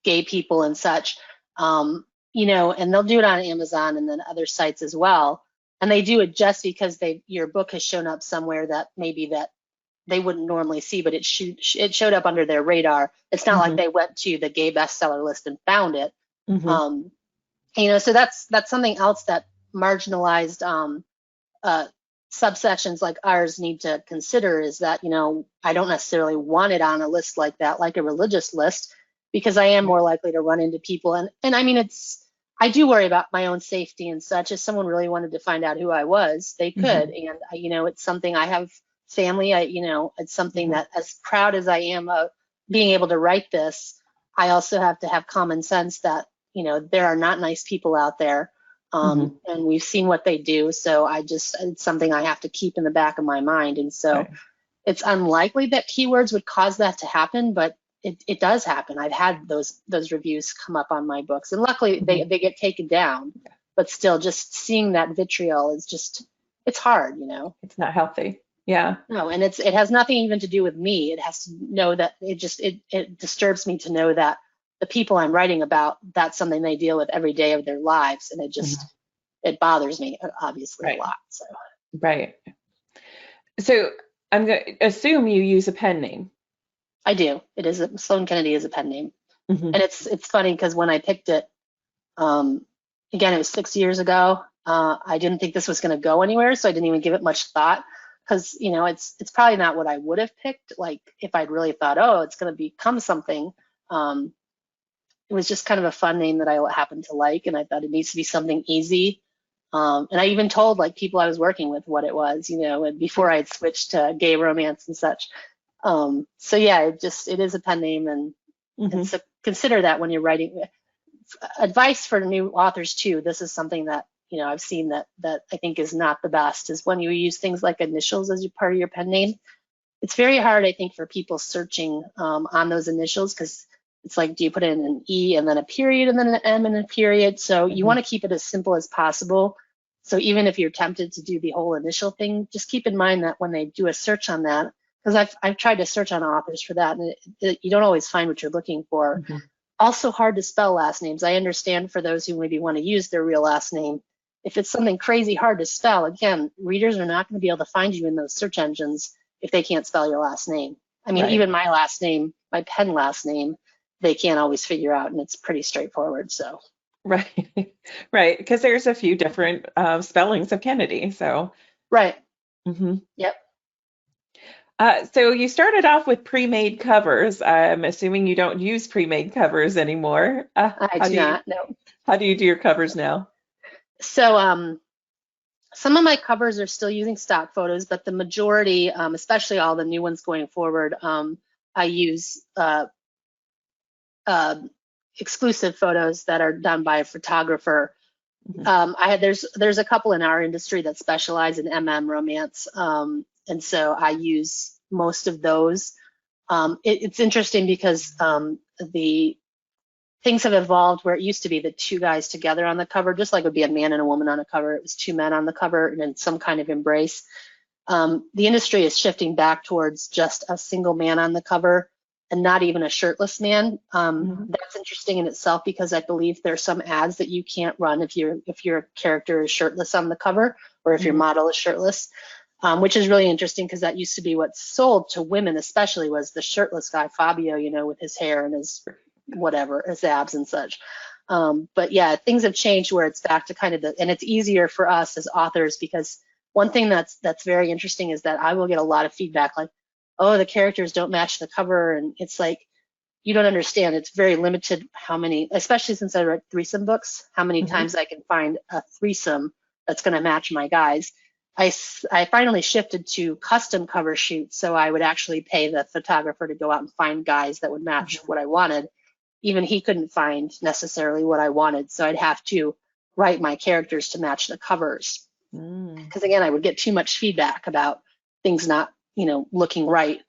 gay people and such, and they'll do it on Amazon and then other sites as well. And they do it just because your book has shown up somewhere that maybe that they wouldn't normally see, but it showed up under their radar. It's not like they went to the gay bestseller list and found it. So that's something else that marginalized subsections like ours need to consider, is that, I don't necessarily want it on a list like that, like a religious list, because I am more likely to run into people. And I mean, I do worry about my own safety and such. If someone really wanted to find out who I was, they could. And, it's something I have family, it's something that, as proud as I am of being able to write this, I also have to have common sense that, there are not nice people out there. And we've seen what they do. So it's something I have to keep in the back of my mind. And so it's unlikely that keywords would cause that to happen, but it does happen. I've had those reviews come up on my books, and luckily they get taken down. But still, just seeing that vitriol is just, it's hard, you know. It's not healthy. Yeah. No, and it has nothing even to do with me. It has to know that it disturbs me to know that the people I'm writing about, that's something they deal with every day of their lives, and it just it bothers me obviously a lot. So. Right. So I'm going to assume you use a pen name. I do. It is Sloane Kennedy is a pen name, and it's funny because when I picked it, again, it was 6 years ago. I didn't think this was going to go anywhere, so I didn't even give it much thought. Because, you know, it's probably not what I would have picked. Like if I'd really thought, oh, it's going to become something. It was just kind of a fun name that I happened to like, and I thought it needs to be something easy. And I even told like people I was working with what it was, you know, and before I had switched to gay romance and such. So yeah, it is a pen name, and so consider that when you're writing. Advice for new authors too. This is something that, you know, I've seen that I think is not the best, is when you use things like initials as part of your pen name. It's very hard, I think, for people searching on those initials, because it's like, do you put in an E and then a period and then an M and a period? So you want to keep it as simple as possible. So even if you're tempted to do the whole initial thing, just keep in mind that when they do a search on that, because I've tried to search on authors for that, and you don't always find what you're looking for. Also hard to spell last names. I understand for those who maybe want to use their real last name. If it's something crazy hard to spell, again, readers are not going to be able to find you in those search engines if they can't spell your last name. I mean, even my last name, my pen last name, they can't always figure out, and it's pretty straightforward. So. Right, right, because there's a few different spellings of Kennedy. So. Right. Yep. So you started off with pre-made covers. I'm assuming you don't use pre-made covers anymore. I do not. No. How do you do your covers now? So some of my covers are still using stock photos, but the majority, especially all the new ones going forward, I use exclusive photos that are done by a photographer. There's a couple in our industry that specialize in romance, and so I use most of those. It's interesting because the things have evolved where it used to be the two guys together on the cover, just like it would be a man and a woman on a cover. It was two men on the cover and then some kind of embrace. The industry is shifting back towards just a single man on the cover and not even a shirtless man. That's interesting in itself, because I believe there are some ads that you can't run if your character is shirtless on the cover, or if your model is shirtless, which is really interesting, because that used to be what sold to women especially, was the shirtless guy, Fabio, you know, with his hair and his whatever, his abs and such. But yeah, things have changed where it's back to kind of and it's easier for us as authors, because one thing that's very interesting is that I will get a lot of feedback like, oh, the characters don't match the cover. And it's like, you don't understand. It's very limited how many, especially since I write threesome books, how many times I can find a threesome that's going to match my guys. I finally shifted to custom cover shoots. So I would actually pay the photographer to go out and find guys that would match what I wanted. Even he couldn't find necessarily what I wanted. So I'd have to write my characters to match the covers. Because again, I would get too much feedback about things not, you know, looking right.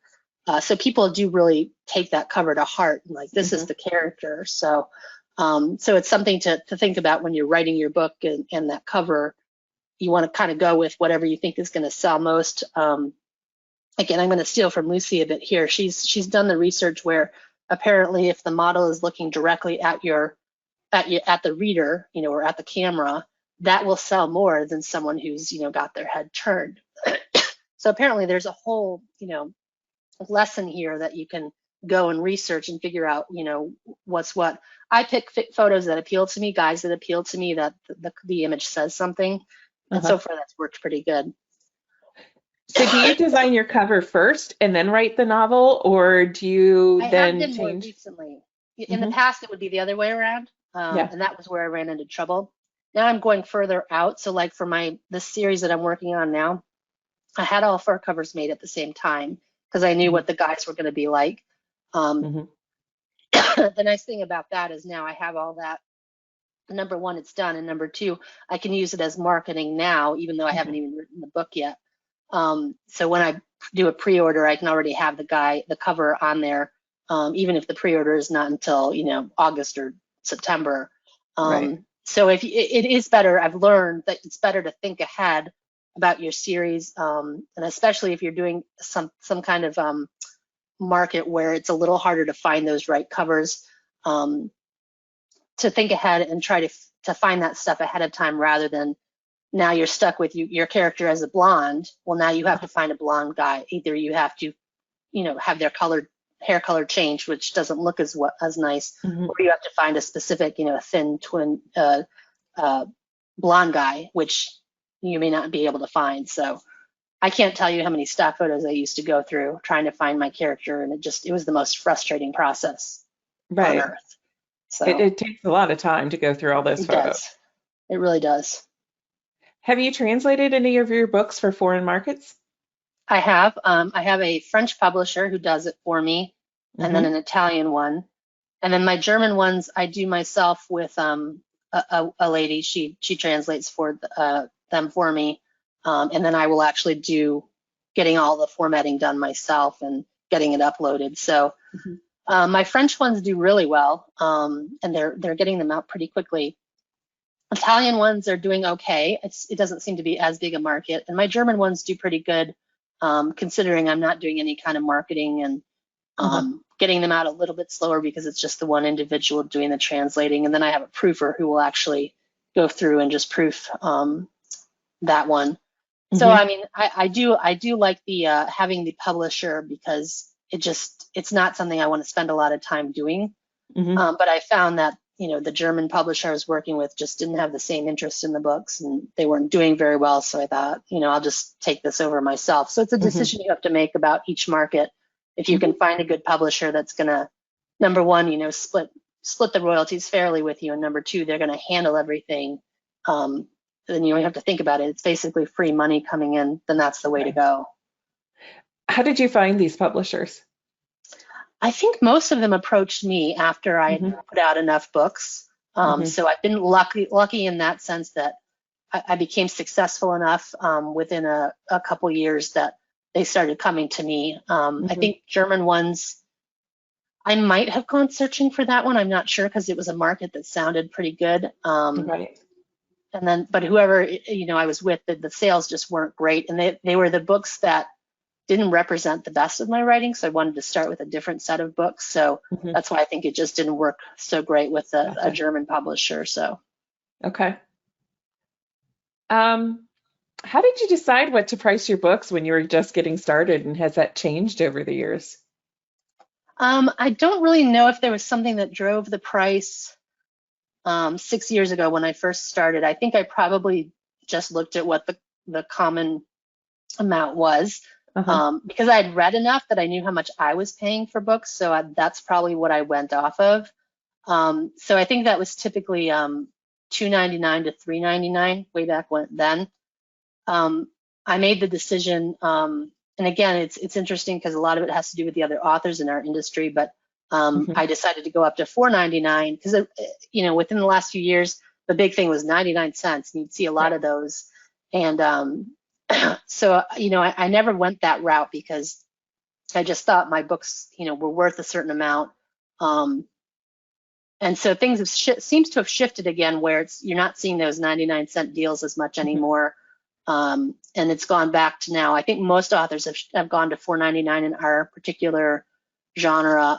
So people do really take that cover to heart, and like, this is the character. So it's something to think about when you're writing your book, and that cover, you want to kind of go with whatever you think is going to sell most. Again, I'm going to steal from Lucy a bit here. She's done the research where apparently if the model is looking directly at the reader, you know, or at the camera, that will sell more than someone who's, you know, got their head turned. So apparently there's a whole, you know, lesson here that you can go and research and figure out, you know, what's what. I pick photos that appeal to me, guys that appeal to me, that the image says something. And so far that's worked pretty good. So do you design your cover first and then write the novel, or do you then have been more recently. In the past, it would be the other way around. And that was where I ran into trouble. Now I'm going further out. So like for this series that I'm working on now, I had all 4 covers made at the same time, because I knew what the guys were going to be like. The nice thing about that is now I have all that. Number one, it's done. And number 2, I can use it as marketing now, even though I haven't even written the book yet. So when I do a pre-order, I can already have the cover on there even if the pre-order is not until, August or September. Right. So if it is better, I've learned that it's better to think ahead about your series, and especially if you're doing some kind of market where it's a little harder to find those right covers, to think ahead and try to find that stuff ahead of time, rather than now you're stuck with your character as a blonde. Well, now you have to find a blonde guy. Either you have to, have their hair color change, which doesn't look as nice, or you have to find a specific, thin twin blonde guy, which you may not be able to find. So I can't tell you how many stock photos I used to go through trying to find my character, and it was the most frustrating process on earth. So it takes a lot of time to go through all those photos. Does. It really does. Have you translated any of your books for foreign markets? I have. I have a French publisher who does it for me, and then an Italian one. And then my German ones I do myself with a lady. She translates for them for me. And then I will actually do getting all the formatting done myself and getting it uploaded. So my French ones do really well, and they're getting them out pretty quickly. Italian ones are doing okay. It doesn't seem to be as big a market, and my German ones do pretty good, considering I'm not doing any kind of marketing, and getting them out a little bit slower because it's just the one individual doing the translating, and then I have a proofer who will actually go through and just proof that one. So I mean, I do like the having the publisher, because it's not something I want to spend a lot of time doing. But I found that the German publisher I was working with just didn't have the same interest in the books, and they weren't doing very well. So I thought, I'll just take this over myself. So it's a decision you have to make about each market. If you can find a good publisher that's gonna, number one, split the royalties fairly with you, and number two, they're gonna handle everything. Then you don't have to think about it. It's basically free money coming in. Then that's the way to go. How did you find these publishers? I think most of them approached me after I put out enough books. So I've been lucky in that sense that I became successful enough within a couple years that they started coming to me. I think German ones, I might have gone searching for that one. I'm not sure, because it was a market that sounded pretty good. Right. And then, but whoever I was with, the sales just weren't great, and they were the books that didn't represent the best of my writing. So I wanted to start with a different set of books. So that's why I think it just didn't work so great with a German publisher. So. Okay. How did you decide what to price your books when you were just getting started, and has that changed over the years? I don't really know if there was something that drove the price 6 years ago when I first started. I think I probably just looked at what the common amount was, because I had read enough that I knew how much I was paying for books. So that's probably what I went off of. So I think that was typically $2.99 to $3.99 way back then. I made the decision, and again, it's interesting because a lot of it has to do with the other authors in our industry, but I decided to go up to $4.99 because, within the last few years, the big thing was 99 cents, and you'd see a lot of those. And so, I never went that route because I just thought my books, were worth a certain amount. And so things have seems to have shifted again, where you're not seeing those 99-cent deals as much anymore. And it's gone back to now. I think most authors have gone to $4.99 in our particular genre.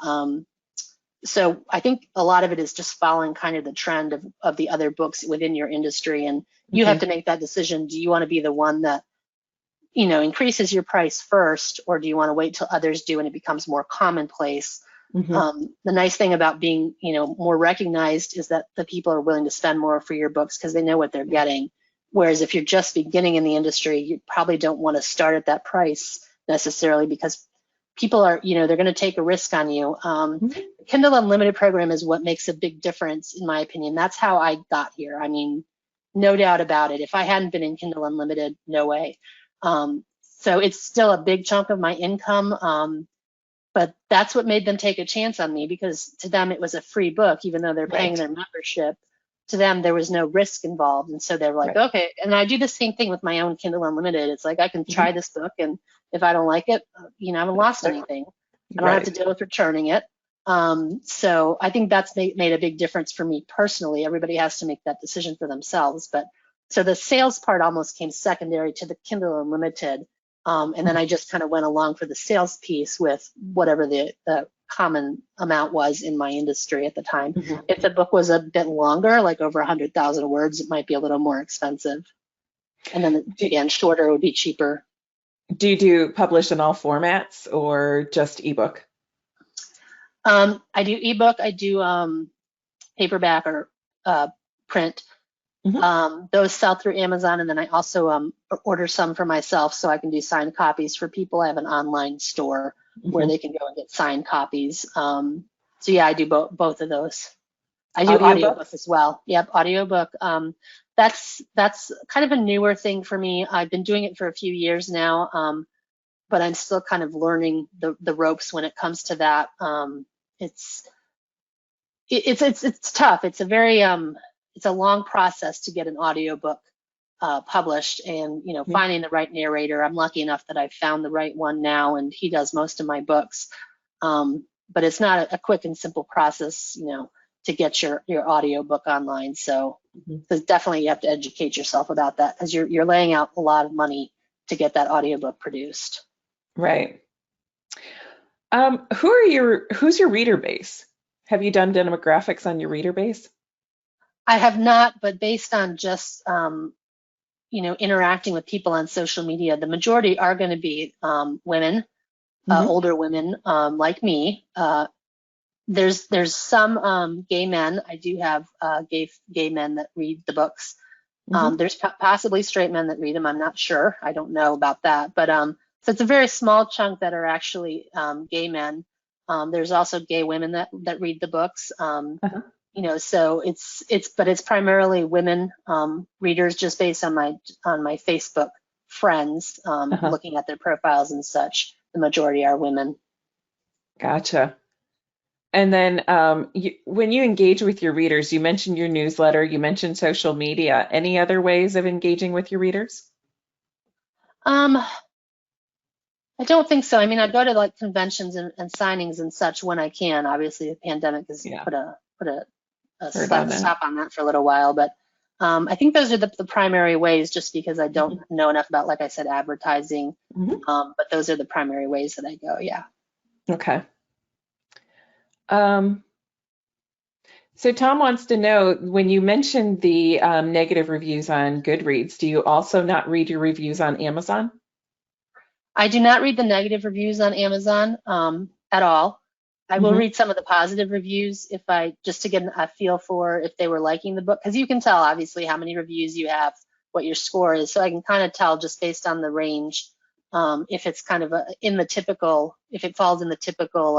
So I think a lot of it is just following kind of the trend of the other books within your industry. And you have to make that decision. Do you want to be the one that, increases your price first, or do you want to wait till others do and it becomes more commonplace? The nice thing about being, more recognized is that the people are willing to spend more for your books because they know what they're getting. Whereas if you're just beginning in the industry, you probably don't want to start at that price necessarily, because people are, they're going to take a risk on you. Kindle Unlimited program is what makes a big difference, in my opinion. That's how I got here. I mean, no doubt about it. If I hadn't been in Kindle Unlimited, no way. So it's still a big chunk of my income. But that's what made them take a chance on me, because to them it was a free book, even though they're paying their membership. To them, there was no risk involved. And so they were like, okay. And I do the same thing with my own Kindle Unlimited. It's like, I can try this book, and if I don't like it, I haven't lost anything. I don't have to deal with returning it. So I think that's made a big difference for me personally. Everybody has to make that decision for themselves. But so the sales part almost came secondary to the Kindle Unlimited. And then I just kind of went along for the sales piece with whatever the common amount was in my industry at the time. Mhm. If the book was a bit longer, like over 100,000 words, it might be a little more expensive. And then Do, again, shorter would be cheaper. do you do publish in all formats or just ebook? I do ebook, I do paperback or print. Mhm. Those sell through Amazon, and then I also order some for myself so I can do signed copies for people. I have an online store where Mhm. they can go and get signed copies. So yeah, I do both of those. I do audiobook Audiobooks? as well. Yep, audiobook. That's kind of a newer thing for me. I've been doing it for a few years now, but I'm still kind of learning the ropes when it comes to that. It's it's tough. It's a very it's a long process to get an audiobook published, and Mhm. finding the right narrator. I'm lucky enough that I've found the right one now, and he does most of my books. But it's not a quick and simple process, to get your audiobook online. So Mhm. definitely you have to educate yourself about that, because you're laying out a lot of money to get that audiobook produced. Right. Who's your reader base? Have you done demographics on your reader base? I have not, but based on just interacting with people on social media, the majority are going to be women, Hmm. older women like me. There's some gay men. I do have gay men that read the books. Hmm. There's possibly straight men that read them. I'm not sure. I don't know about that. But so it's a very small chunk that are actually gay men. There's also gay women that read the books. Uh-huh. So it's primarily women readers, just based on my Facebook friends, Uh-huh. looking at their profiles and such. The majority are women. Gotcha. And then when you engage with your readers, you mentioned your newsletter, you mentioned social media. Any other ways of engaging with your readers? Um, I don't think so. I mean, I go to like conventions and signings and such when I can. Obviously, the pandemic has Yeah, put a heard on that. stop on that for a little while, but I think those are the primary ways, just because I don't Mhm. know enough about, like I said, advertising. Mhm. But those are the primary ways that I go. Yeah. Okay. Um, so Tom wants to know, when you mentioned the negative reviews on Goodreads, do you also not read your reviews on Amazon? I do not read the negative reviews on Amazon at all. I will Hmm. read some of the positive reviews if I just to get a feel for if they were liking the book, because you can tell obviously how many reviews you have, what your score is. So I can kind of tell just based on the range, if it's kind of if it falls in the typical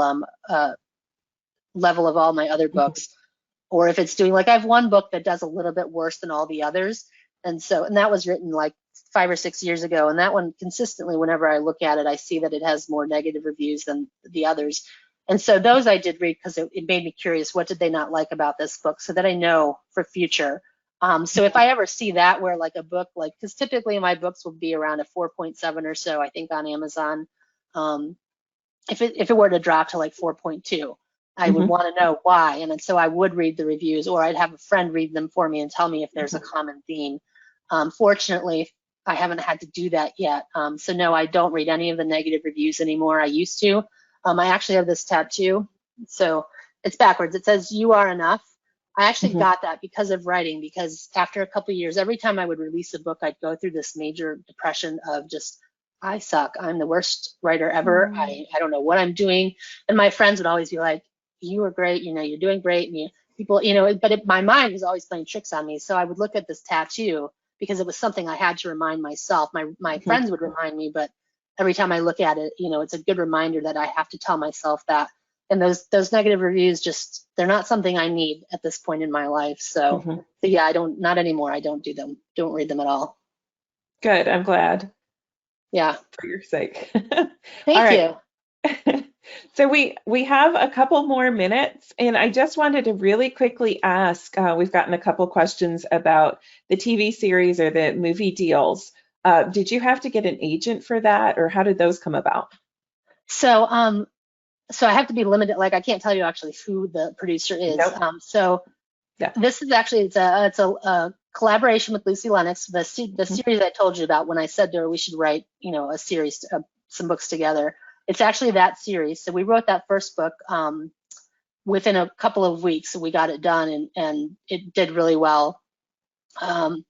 level of all my other Hmm. books, or if it's doing, like, I have one book that does a little bit worse than all the others. And that was written like 5 or 6 years ago. And that one consistently, whenever I look at it, I see that it has more negative reviews than the others. And so those I did read because it made me curious. What did they not like about this book, so that I know for future. So if I ever see that, where like a book, like, because typically my books will be around a 4.7 or so, I think, on Amazon. Um, if it were to drop to like 4.2, I would Hmm. want to know why. And so I would read the reviews, or I'd have a friend read them for me and tell me if there's a common theme. Fortunately, I haven't had to do that yet. So no, I don't read any of the negative reviews anymore. I used to. I actually have this tattoo. So it's backwards. It says "You are enough." I actually Hmm. got that because of writing, because after a couple of years, every time I would release a book, I'd go through this major depression of just, I suck. I'm the worst writer ever. I don't know what I'm doing. And my friends would always be like, "You are great. You're doing great." And people, but my mind was always playing tricks on me. So I would look at this tattoo because it was something I had to remind myself. My Hmm. friends would remind me, but every time I look at it, it's a good reminder that I have to tell myself that. And those negative reviews, just, they're not something I need at this point in my life. Hmm. So yeah, not anymore. I don't do them. Don't read them at all. Good. I'm glad Yeah. for your sake. All Thank right. you. So we have a couple more minutes, and I just wanted to really quickly ask. We've gotten a couple questions about the TV series or the movie deals. Did you have to get an agent for that, or how did those come about? So so I have to be limited. Like I can't tell you actually who the producer is. Nope. So Yeah. this is actually it's a collaboration with Lucy Lennox. The series I told you about when I said to her we should write a series, some books together. It's actually that series. So we wrote that first book within a couple of weeks. So we got it done and it did really well. And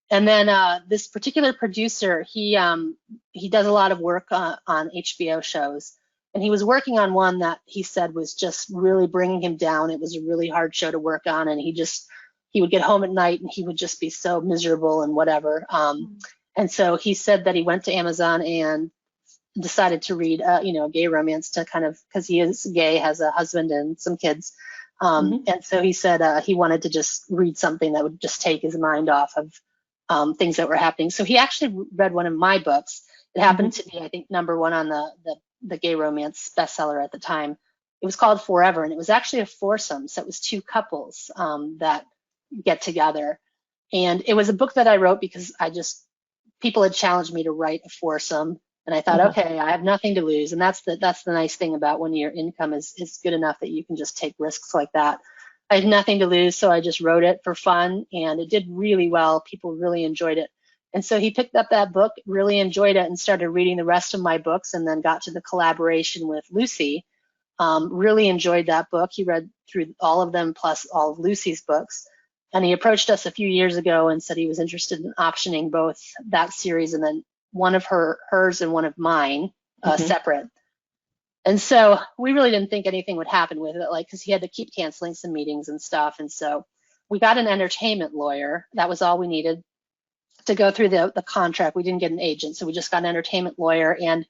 then this particular producer, he does a lot of work on HBO shows, and he was working on one that he said was just really bringing him down. It was a really hard show to work on, and he would get home at night and he would just be so miserable and whatever. And so he said that he went to Amazon and decided to read a gay romance to kind of, because he is gay, has a husband and some kids. And so he said he wanted to just read something that would just take his mind off of things that were happening. So he actually read one of my books. It happened to be, I think, #1 on the gay romance bestseller at the time. It was called Forever, and it was actually a foursome. So it was two couples that get together. And it was a book that I wrote because people had challenged me to write a foursome. And I thought, okay, I have nothing to lose. And that's the nice thing about when your income is good enough that you can just take risks like that. I had nothing to lose, so I just wrote it for fun, and it did really well. People really enjoyed it. And so he picked up that book, really enjoyed it, and started reading the rest of my books, and then got to the collaboration with Lucy. Really enjoyed that book. He read through all of them, plus all of Lucy's books. And he approached us a few years ago and said he was interested in optioning both that series and then one of hers and one of mine separate. And so we really didn't think anything would happen with it, because he had to keep canceling some meetings and stuff. And so we got an entertainment lawyer. That was all we needed to go through the contract. We didn't get an agent, so we just got an entertainment lawyer. And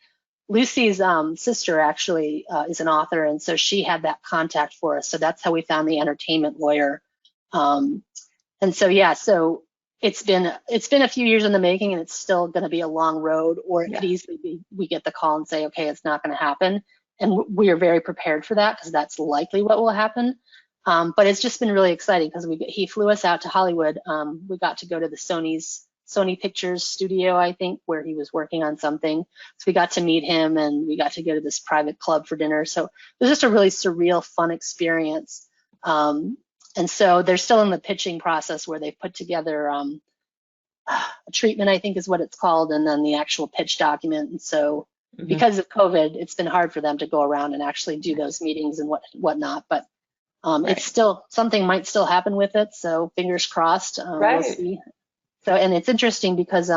Lucy's sister actually is an author, and so she had that contact for us. So that's how we found the entertainment lawyer. And so so it's been a few years in the making, and it's still going to be a long road. Or it could easily be we get the call and say, okay, it's not going to happen. And we are very prepared for that because that's likely what will happen. But it's just been really exciting because he flew us out to Hollywood. We got to go to the Sony Pictures studio, I think, where he was working on something. So we got to meet him, and we got to go to this private club for dinner. So it was just a really surreal, fun experience. And so they're still in the pitching process where they put together a treatment, I think is what it's called, and then the actual pitch document. And so because of COVID, it's been hard for them to go around and actually do those meetings and whatnot. But it's still, something might still happen with it. So fingers crossed. We'll see. So, and it's interesting because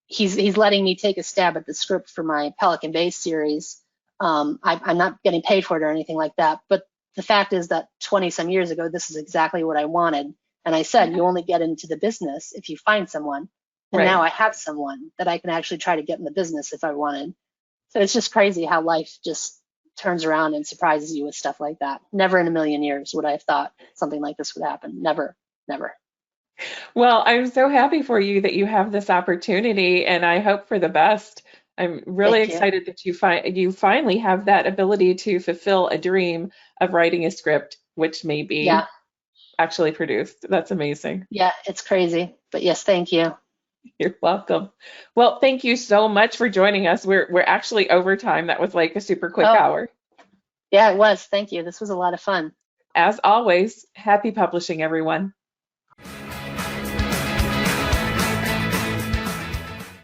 he's letting me take a stab at the script for my Pelican Bay series. I'm not getting paid for it or anything like that. But the fact is that 20 some years ago, this is exactly what I wanted. And I said, you only get into the business if you find someone. And now I have someone that I can actually try to get in the business if I wanted. So it's just crazy how life just turns around and surprises you with stuff like that. Never in a million years would I have thought something like this would happen. Never, never. Well, I'm so happy for you that you have this opportunity, and I hope for the best. I'm really excited that you finally have that ability to fulfill a dream of writing a script, which may be actually produced. That's amazing. Yeah, it's crazy. But yes, thank you. You're welcome. Well, thank you so much for joining us. We're actually over time. That was like a super quick hour. Yeah, it was. Thank you. This was a lot of fun. As always, happy publishing, everyone.